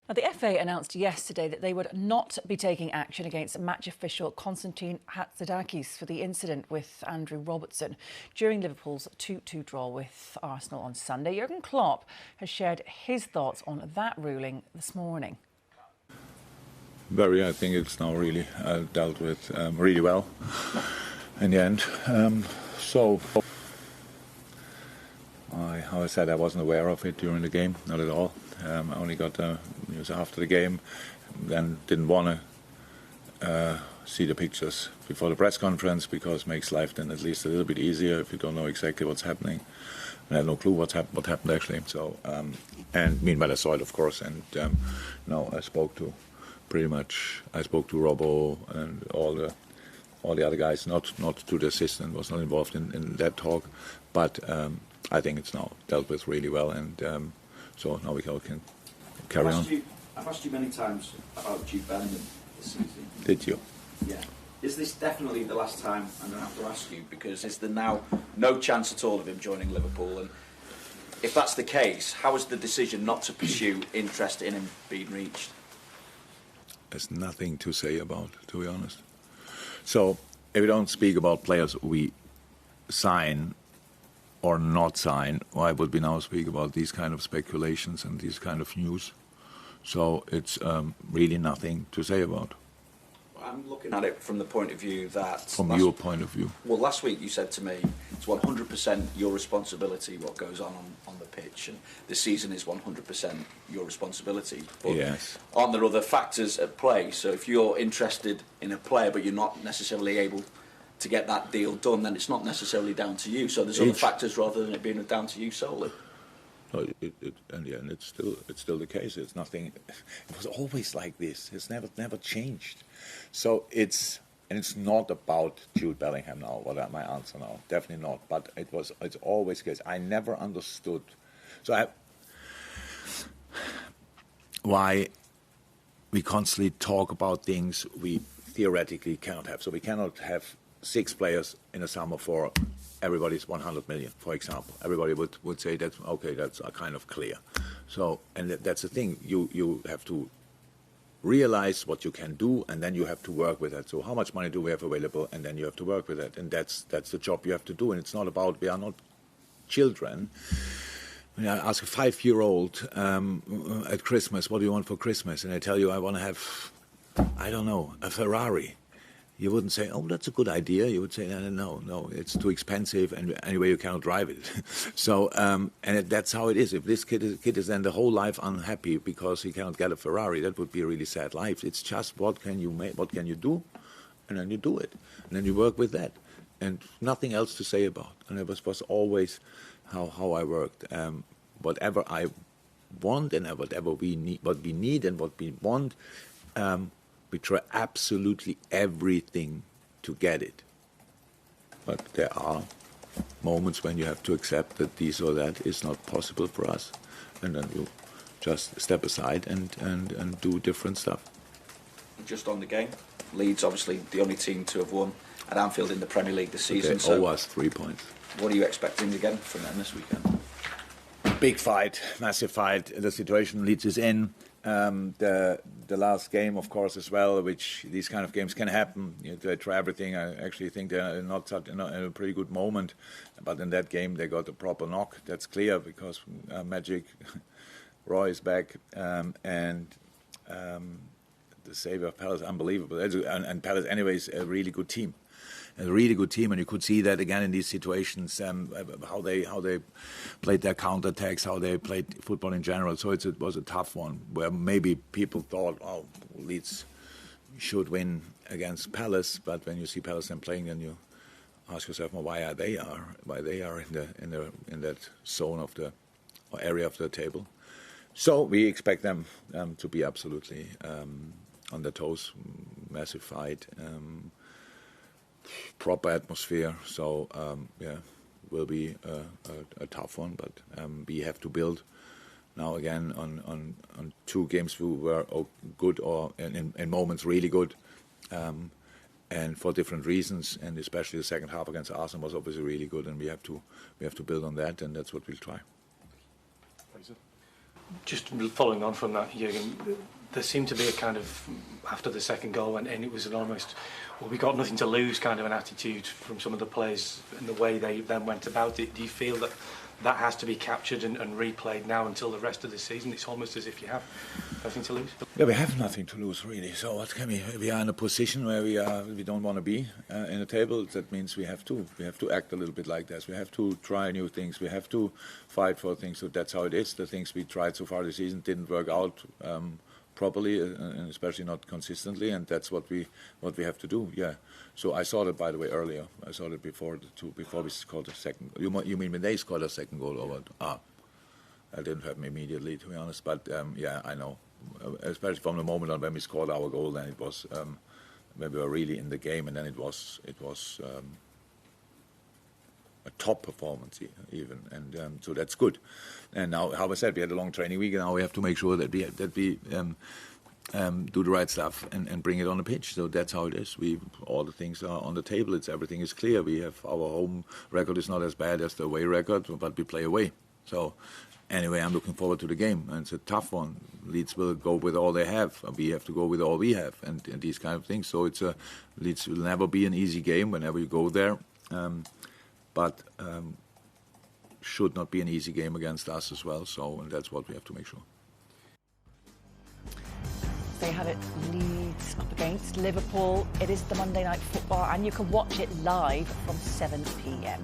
Now, the FA announced yesterday that they would not be taking action against match official Konstantin Hatzidakis for the incident with Andrew Robertson during Liverpool's 2-2 draw with Arsenal on Sunday. Jurgen Klopp has shared his thoughts on that ruling this morning. I think it's now really dealt with really well in the end. How I said, I wasn't aware of it during the game, not at all. I only got the news after the game, then didn't want to see the pictures before the press conference because it makes life then at least a little bit easier if you don't know exactly what's happening. I had no clue what happened actually. So, and meanwhile I saw it, of course, and I spoke to Robbo and all the other guys, not to the assistant, was not involved in that talk, but I think it's now dealt with really well, and so now we can carry on. I've asked you many times about Jude Bellingham this season. Did you? Yeah. Is this definitely the last time I'm going to have to ask you, because is there now no chance at all of him joining Liverpool? And if that's the case, how is the decision not to pursue interest in him being reached? There's nothing to say about, to be honest. So if we don't speak about players we sign or not sign, why would we now speak about these kind of speculations and these kind of news? So it's really nothing to say about. I'm looking at it from the point of view that... From your point of view? Well, last week you said to me it's 100% your responsibility what goes on the pitch, and the season is 100% your responsibility. But yes. Aren't there other factors at play? So if you're interested in a player but you're not necessarily able to get that deal done, then it's not necessarily down to you. So there's other factors rather than it being down to you solely. No, and yeah, and it's still the case. It's nothing. It was always like this. It's never changed. So it's not about Jude Bellingham now. What my answer now? Definitely not. But it's always the case. I never understood. So why we constantly talk about things we theoretically cannot have. So we cannot have 6 players in a summer for everybody's 100 million, for example. Everybody would say that's okay, that's kind of clear. So, and that's the thing, you have to realize what you can do, and then you have to work with that. So how much money do we have available, and then you have to work with that, and that's the job you have to do. And it's not about, we are not children. When I ask a 5-year-old at Christmas, what do you want for Christmas? And I tell you, I want to have, I don't know, a Ferrari. You wouldn't say, oh, that's a good idea. You would say, no, it's too expensive, and anyway, you cannot drive it. So, and that's how it is. If this kid is then the whole life unhappy because he cannot get a Ferrari, that would be a really sad life. It's just what can you make, what can you do, and then you do it, and then you work with that, and nothing else to say about. And it was always how I worked. Whatever I want and whatever we need, what we need and what we want. We try absolutely everything to get it. But there are moments when you have to accept that this or that is not possible for us. And then you just step aside and do different stuff. Just on the game, Leeds obviously the only team to have won at Anfield in the Premier League this season. They owe us 3 points. What are you expecting again from them this weekend? Big fight, massive fight. The situation Leeds is in. The last game, of course, as well, which these kind of games can happen. They try everything. I actually think they're not in a pretty good moment. But in that game, they got a proper knock. That's clear because Magic, Roy is back, and the savior of Palace, unbelievable. And Palace, anyways, a really good team. A really good team, and you could see that again in these situations, how they played their counter-attacks, how they played football in general. So it was a tough one, where maybe people thought, oh, Leeds should win against Palace, but when you see Palace then playing, then you ask yourself, well, why they are in that zone of the or area of the table. So we expect them to be absolutely on their toes, massive fight. Proper atmosphere, so will be a tough one, but we have to build now again on 2 games who were good or in moments really good, and for different reasons, and especially the second half against Arsenal was obviously really good, and we have to build on that, and that's what we'll try. Just following on from that, Jurgen, there seemed to be a kind of, after the second goal went in, it was an almost, well, we got nothing to lose kind of an attitude from some of the players and the way they then went about it. Do you feel that that has to be captured and replayed now until the rest of the season? It's almost as if you have nothing to lose. Yeah, we have nothing to lose, really. So what can we are in a position where we don't want to be in the table. That means we have to act a little bit like this. We have to try new things. We have to fight for things. So that's how it is. The things we tried so far this season didn't work out properly, and especially not consistently, and that's what we have to do. Yeah. So I saw that, by the way, earlier. I saw it before we scored the second. You mean when they scored a second goal or what? That didn't happen immediately, to be honest. But yeah, I know. Especially from the moment on when we scored our goal, then it was when we were really in the game, and then it was a top performance even, and so that's good. And now, how I said, we had a long training week, and now we have to make sure that we do the right stuff and bring it on the pitch. So that's how it is. All the things are on the table. Everything is clear. We have our home record is not as bad as the away record, but we play away. So anyway, I'm looking forward to the game, and it's a tough one. Leeds will go with all they have. We have to go with all we have, and these kind of things. So Leeds will never be an easy game whenever you go there. But should not be an easy game against us as well. So and that's what we have to make sure. They have it, Leeds up against Liverpool. It is the Monday Night Football, and you can watch it live from 7 p.m.